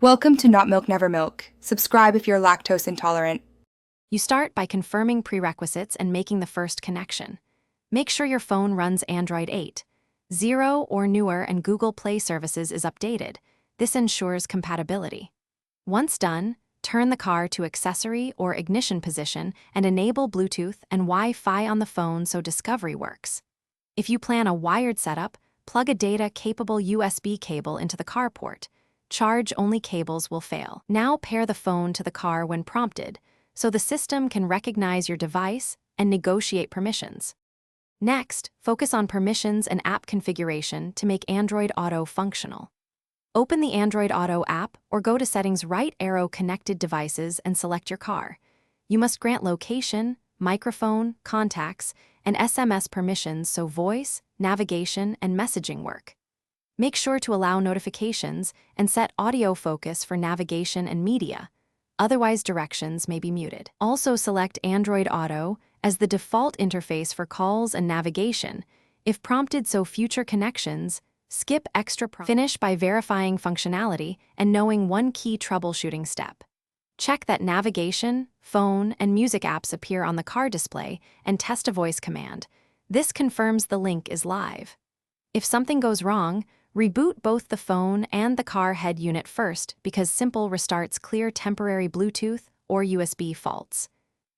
Welcome to Not Milk Never Milk. Subscribe if you're lactose intolerant. You start by confirming prerequisites and making the first connection. Make sure your phone runs Android 8, 0 or newer, and Google Play services is updated. This ensures compatibility. Once done, turn the car to accessory or ignition position and enable Bluetooth and Wi-Fi on the phone so discovery works. If you plan a wired setup, plug a data-capable USB cable into the car port. Charge-only cables will fail. Now pair the phone to the car when prompted, so the system can recognize your device and negotiate permissions. Next, focus on permissions and app configuration to make Android Auto functional. Open the Android Auto app or go to Settings, right arrow Connected Devices, and select your car. You must grant location, microphone, contacts, and SMS permissions so voice, navigation, and messaging work. Make sure to allow notifications and set audio focus for navigation and media. Otherwise, directions may be muted. Also select Android Auto as the default interface for calls and navigation. If prompted, so future connections, skip extra prompts. Finish by verifying functionality and knowing one key troubleshooting step. Check that navigation, phone, and music apps appear on the car display and test a voice command. This confirms the link is live. If something goes wrong, reboot both the phone and the car head unit first because simple restarts clear temporary Bluetooth or USB faults.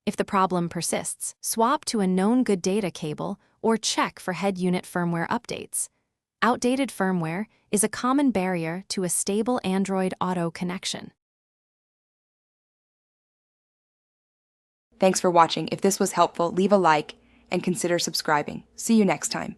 If the problem persists, swap to a known good data cable or check for head unit firmware updates. Outdated firmware is a common barrier to a stable Android Auto connection. Thanks for watching. If this was helpful, leave a like and consider subscribing. See you next time.